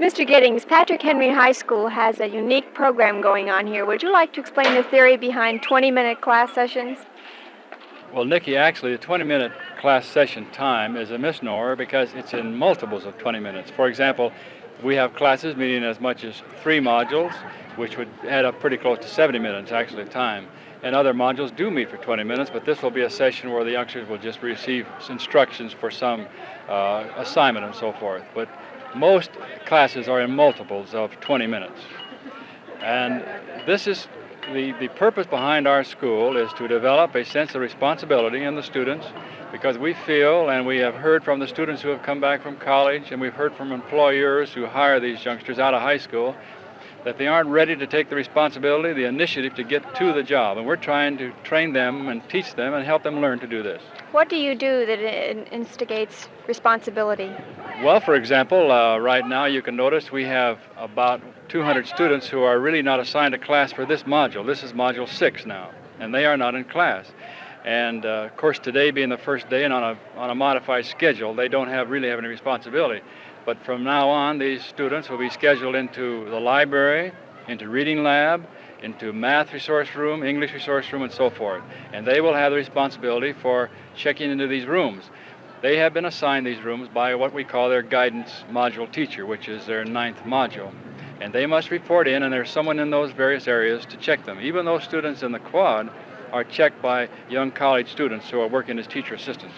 Mr. Giddings, Patrick Henry High School has a unique program going on here. Would you like to explain the theory behind 20-minute class sessions? Well, Nikki, actually, the 20-minute class session time is a misnomer because it's in multiples of 20 minutes. For example, we have classes meeting as much as 3 modules, which would add up pretty close to 70 minutes, actually, time. And other modules do meet for 20 minutes, but this will be a session where the youngsters will just receive instructions for some assignment and so forth. But most classes are in multiples of 20 minutes. And this is the purpose behind our school is to develop a sense of responsibility in the students, because we feel, and we have heard from the students who have come back from college, and we've heard from employers who hire these youngsters out of high school, that they aren't ready to take the responsibility, the initiative to get to the job. And we're trying to train them and teach them and help them learn to do this. What do you do that instigates responsibility? Well, for example, right now you can notice we have about 200 students who are really not assigned a class for this module. This is module 6 now, and they are not in class. And of course, today being the first day and on a modified schedule, they don't really have any responsibility. But from now on, these students will be scheduled into the library, into reading lab, into math resource room, English resource room, and so forth. And they will have the responsibility for checking into these rooms. They have been assigned these rooms by what we call their guidance module teacher, which is their 9th module. And they must report in, and there's someone in those various areas to check them. Even those students in the quad are checked by young college students who are working as teacher assistants.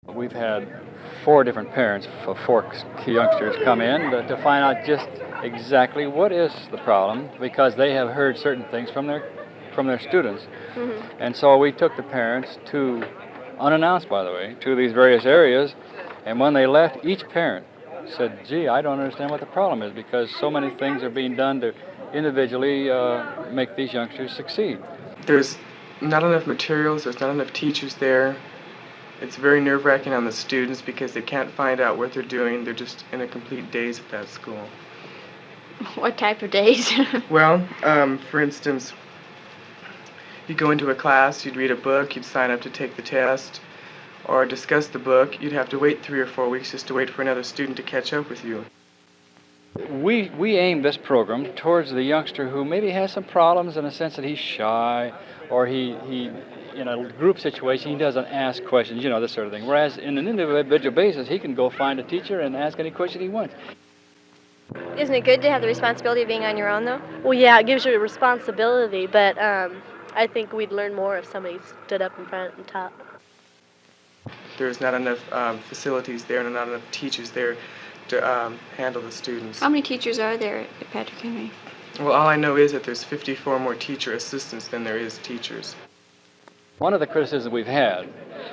We've had 4 different parents for 4 youngsters come in to find out just exactly what is the problem, because they have heard certain things from their students. Mm-hmm. And so we took the parents to, unannounced by the way, to these various areas, and when they left, each parent said, gee, I don't understand what the problem is, because so many things are being done to individually make these youngsters succeed. There's not enough materials, there's not enough teachers there. It's very nerve-wracking on the students because they can't find out what they're doing. They're just in a complete daze at that school. What type of daze? Well, for instance, you go into a class, you'd read a book, you'd sign up to take the test, or discuss the book. You'd have to wait 3 or 4 weeks just to wait for another student to catch up with you. We aim this program towards the youngster who maybe has some problems in a sense that he's shy, or he in a group situation, he doesn't ask questions, this sort of thing. Whereas in an individual basis, he can go find a teacher and ask any question he wants. Isn't it good to have the responsibility of being on your own, though? Well, yeah, it gives you a responsibility, but I think we'd learn more if somebody stood up in front and taught. There's not enough facilities there and not enough teachers there to handle the students. How many teachers are there at Patrick Henry? Well, all I know is that there's 54 more teacher assistants than there is teachers. One of the criticisms we've had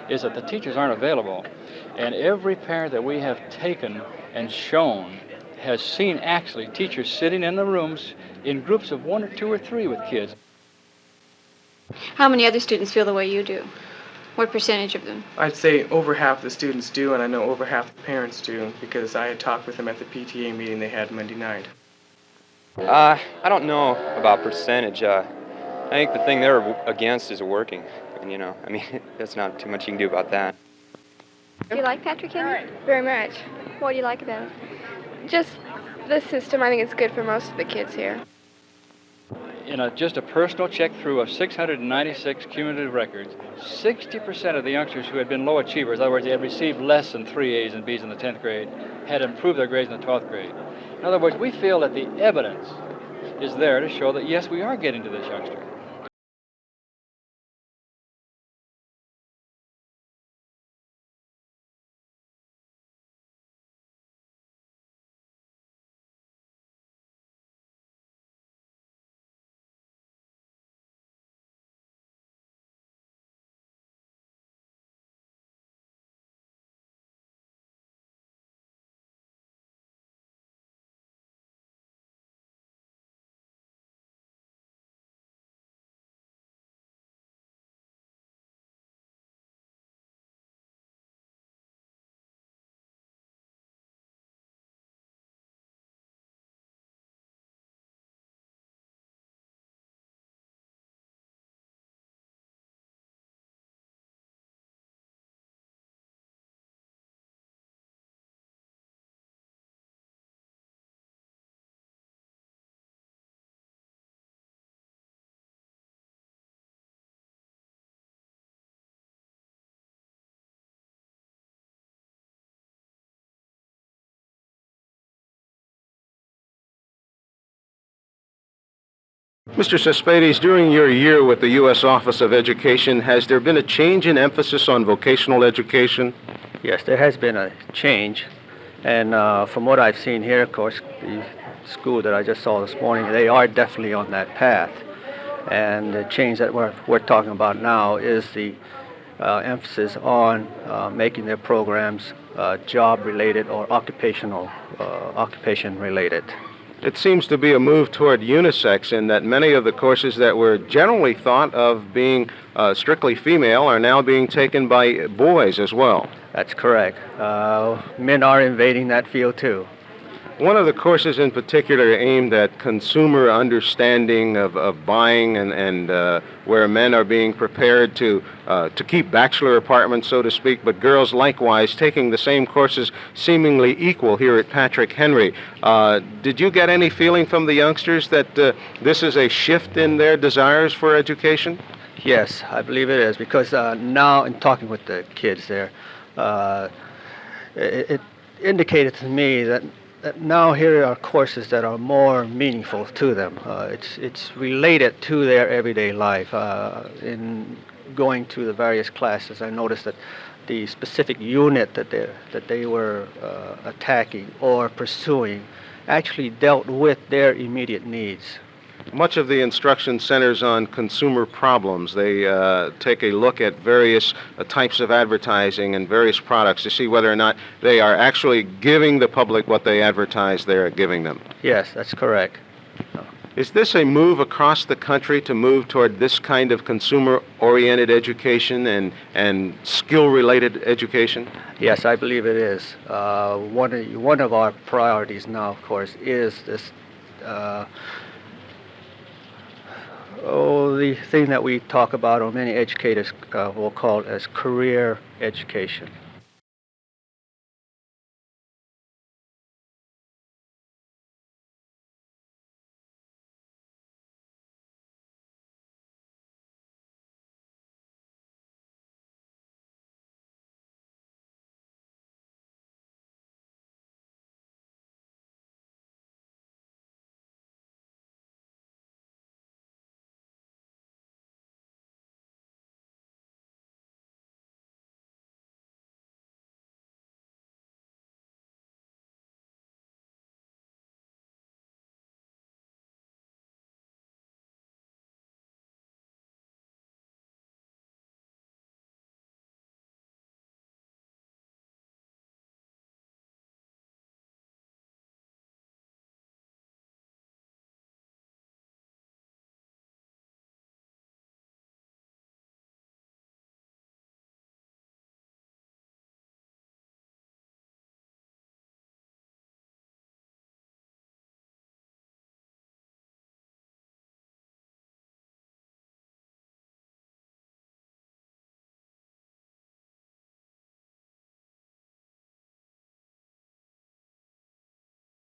is that the teachers aren't available, and every parent that we have taken and shown has seen actually teachers sitting in the rooms in groups of 1 or 2 or 3 with kids. How many other students feel the way you do? What percentage of them? I'd say over half the students do, and I know over half the parents do, because I had talked with them at the PTA meeting they had Monday night. I don't know about percentage. I think the thing they're against is working. And, there's not too much you can do about that. Do you like Patrick Henry? Very much. What do you like about it? Just the system, I think it's good for most of the kids here. In just a personal check through of 696 cumulative records, 60% of the youngsters who had been low achievers, in other words, they had received less than 3 A's and B's in the 10th grade, had improved their grades in the 12th grade. In other words, we feel that the evidence is there to show that, yes, we are getting to this youngster. Mr. Cespedes, during your year with the U.S. Office of Education, has there been a change in emphasis on vocational education? Yes, there has been a change. And from what I've seen here, of course, the school that I just saw this morning, they are definitely on that path. And the change that we're talking about now is the emphasis on making their programs job-related or occupation-related. It seems to be a move toward unisex in that many of the courses that were generally thought of being strictly female are now being taken by boys as well. That's correct. Men are invading that field too. One of the courses in particular aimed at consumer understanding of buying and where men are being prepared to keep bachelor apartments, so to speak, but girls likewise taking the same courses seemingly equal here at Patrick Henry. Did you get any feeling from the youngsters that this is a shift in their desires for education? Yes, I believe it is, because now in talking with the kids there, it indicated to me that now here are courses that are more meaningful to them. It's related to their everyday life. In going to the various classes, I noticed that the specific unit that they were attacking or pursuing actually dealt with their immediate needs. Much of the instruction centers on consumer problems. They take a look at various types of advertising and various products to see whether or not they are actually giving the public what they advertise they are giving them. Yes, that's correct. Is this a move across the country to move toward this kind of consumer-oriented education and skill-related education? Yes, I believe it is. One of our priorities now, of course, is this the thing that we talk about, or many educators will call it as career education.